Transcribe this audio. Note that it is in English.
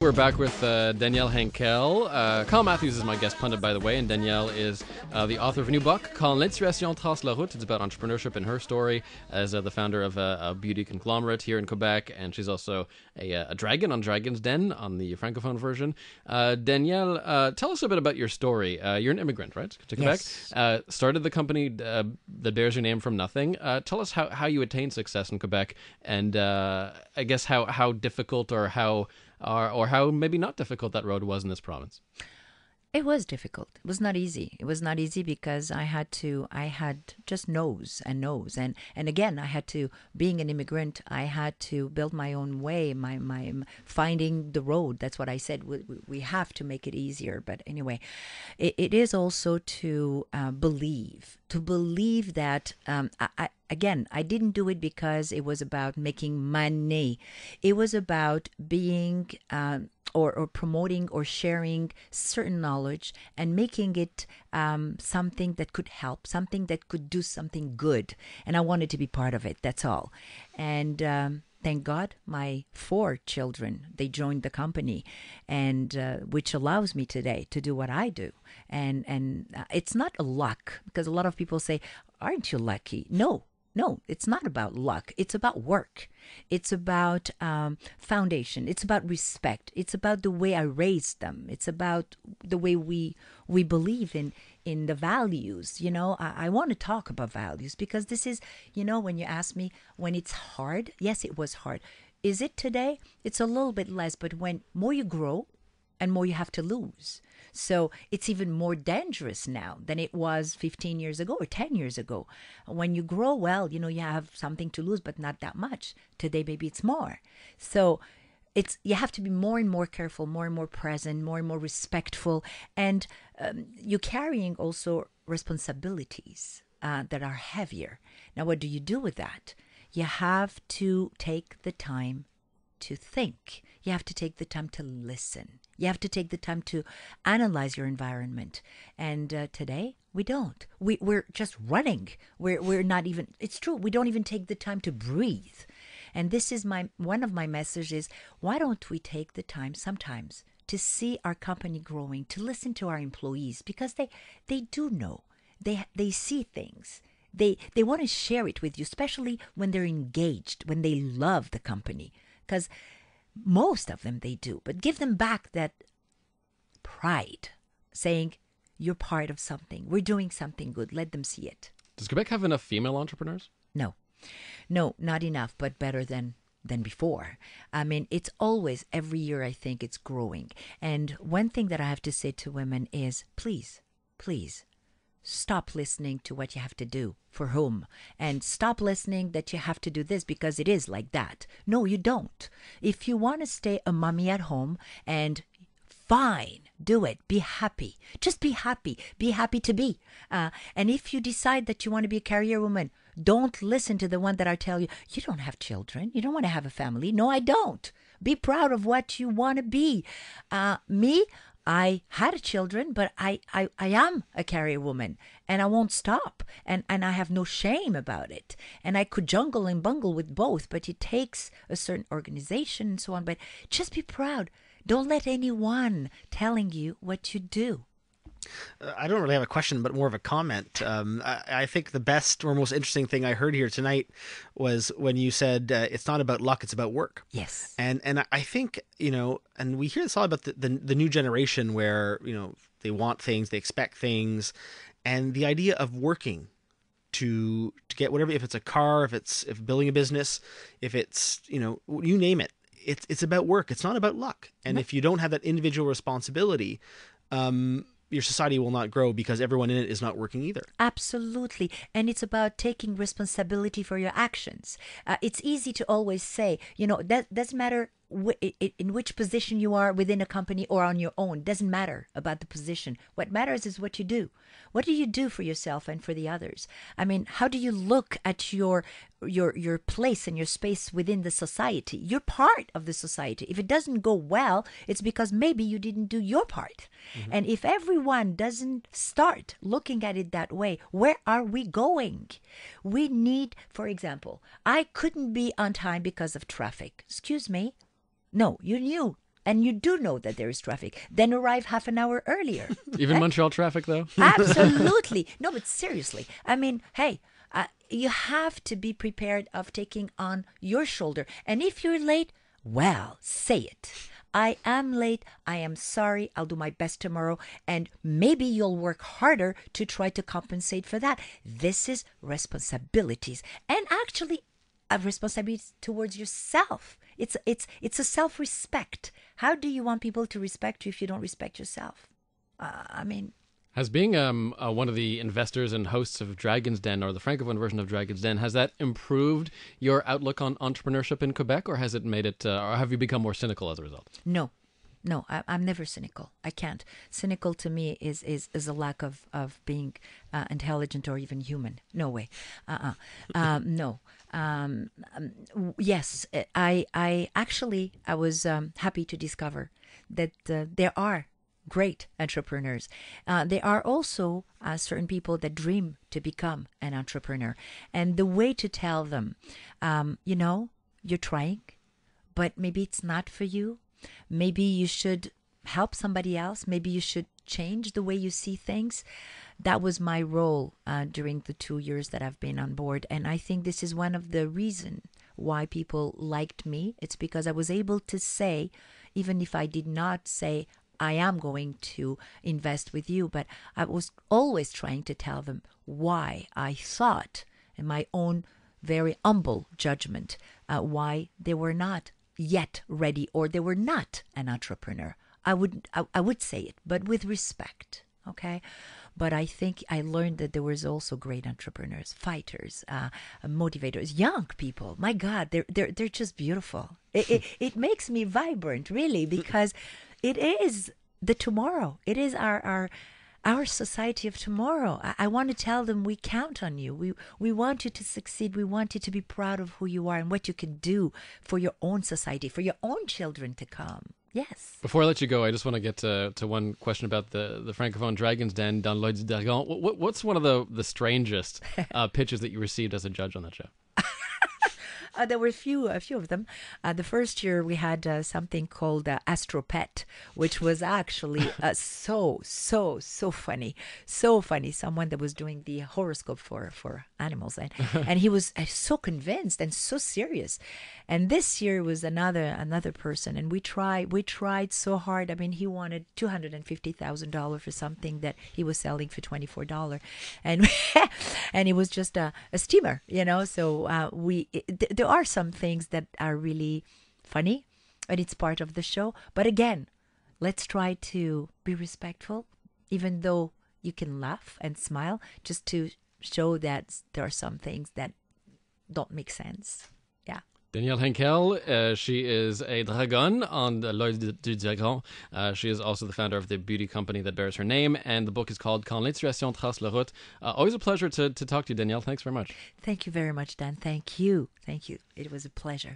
We're back with Danièle Henkel. Carl Matthews is my guest pundit, by the way, and Danièle is the author of a new book called L'inspiration trace la route. It's about entrepreneurship and her story as the founder of a beauty conglomerate here in Quebec, and she's also a dragon on Dragon's Den on the Francophone version. Danièle, tell us a bit about your story. You're an immigrant, right, to Quebec? Yes. Started the company that bears your name from nothing. Tell us how you attained success in Quebec, and I guess how difficult or how maybe not difficult that road was in this province. It was difficult. It was not easy. It was not easy because I had just no's. And again, I had to, being an immigrant, I had to build my own way, my finding the road. That's what I said. We have to make it easier. But anyway, it is also to believe that, I didn't do it because it was about making money. It was about being, or promoting or sharing certain knowledge and making it something that could help, something that could do something good. And I wanted to be part of it, that's all. And thank God, my 4 children, they joined the company, and which allows me today to do what I do. And it's not a luck, because a lot of people say, aren't you lucky? No, it's not about luck. It's about work. It's about foundation. It's about respect. It's about the way I raised them. It's about the way we believe in the values. You know, I want to talk about values because this is, when you ask me when it's hard, yes, it was hard. Is it today? It's a little bit less, but when more you grow and more you have to lose. So it's even more dangerous now than it was 15 years ago or 10 years ago. When you grow, well, you have something to lose, but not that much. Today, maybe it's more. So you have to be more and more careful, more and more present, more and more respectful. And you're carrying also responsibilities that are heavier. Now, what do you do with that? You have to take the time to think. You have to take the time to listen. You have to take the time to analyze your environment. And today, we don't. We're just running. We're not even, it's true, we don't even take the time to breathe. And this is one of my messages. Why don't we take the time sometimes to see our company growing, to listen to our employees, because they do know. They see things. They want to share it with you, especially when they're engaged, when they love the company. Because most of them they do, but give them back that pride, saying, you're part of something. We're doing something good. Let them see it. Does Quebec have enough female entrepreneurs? No, not enough, but better than before. I mean, it's always, every year, I think it's growing. And one thing that I have to say to women is, please, stop listening to what you have to do for whom, and stop listening that you have to do this because it is like that. No, you don't. If you want to stay a mommy at home, and fine, do it. Be happy. Just be happy. Be happy to be. And if you decide that you want to be a career woman, don't listen to the one that I tell you, you don't have children. You don't want to have a family. No, I don't. Be proud of what you want to be. Me, I had children, but I am a career woman, and I won't stop, and I have no shame about it. And I could jungle and bungle with both, but it takes a certain organization and so on. But just be proud. Don't let anyone telling you what to do. I don't really have a question, but more of a comment. I think the best or most interesting thing I heard here tonight was when you said it's not about luck, it's about work. Yes. And I think, and we hear this all about the new generation where, they want things, they expect things, and the idea of working to get whatever, if it's a car, if building a business, if it's, you name it, it's about work. It's not about luck. And if you don't have that individual responsibility, your society will not grow because everyone in it is not working either. Absolutely. And it's about taking responsibility for your actions. It's easy to always say, that doesn't matter in which position you are within a company or on your own. Doesn't matter about the position. What matters is what you do. What do you do for yourself and for the others? I mean, how do you look at your place and your space within the society? You're part of the society. If it doesn't go well, it's because maybe you didn't do your part. Mm-hmm. And if everyone doesn't start looking at it that way, where are we going? We need, for example, I couldn't be on time because of traffic. Excuse me. No, you knew and you do know that there is traffic, then arrive half an hour earlier. Even Montreal traffic, though? Absolutely. No, but seriously, I mean, hey, you have to be prepared of taking on your shoulder. And if you're late, well, say it. I am late. I am sorry. I'll do my best tomorrow. And maybe you'll work harder to try to compensate for that. This is responsibilities. And actually, a responsibility towards yourself. It's a self-respect. How do you want people to respect you if you don't respect yourself? Has being one of the investors and hosts of Dragon's Den, or the Francophone version of Dragon's Den, has that improved your outlook on entrepreneurship in Quebec, or has it made it, or have you become more cynical as a result? No, I'm never cynical. I can't. Cynical to me is a lack of being intelligent or even human. No way. No. Yes, I was happy to discover that there are great entrepreneurs. There are also certain people that dream to become an entrepreneur. And the way to tell them, you're trying, but maybe it's not for you. Maybe you should help somebody else. Maybe you should change the way you see things. That was my role during the 2 years that I've been on board. And I think this is one of the reasons why people liked me. It's because I was able to say, even if I did not say, I am going to invest with you, but I was always trying to tell them why I thought, in my own very humble judgment, why they were not yet ready, or they were not an entrepreneur. I would say it, but with respect, okay? But I think I learned that there was also great entrepreneurs, fighters, motivators, young people. My God, they're just beautiful. It makes me vibrant, really, because it is the tomorrow. It is our society of tomorrow. I want to tell them we count on you. We want you to succeed. We want you to be proud of who you are and what you can do for your own society, for your own children to come. Yes. Before I let you go, I just want to get to one question about the Francophone Dragon's Den dans l'Oeil du Dragon. What's one of the strangest pitches that you received as a judge on that show? There were a few of them. The first year we had something called Astropet, which was actually so funny. So funny. Someone that was doing the horoscope for animals. And he was so convinced and so serious. And this year was another person. And we tried so hard. I mean, he wanted $250,000 for something that he was selling for $24. And and it was just a steamer, So there are some things that are really funny, and it's part of the show. But again, let's try to be respectful, even though you can laugh and smile, just to show that there are some things that don't make sense. Yeah. Danièle Henkel, she is a dragon on l'Oeil du Dragon. She is also the founder of the beauty company that bears her name, and the book is called Quand l'inspiration trace la route. Always a pleasure to talk to you, Danièle. Thanks very much. Thank you very much, Dan. Thank you. It was a pleasure.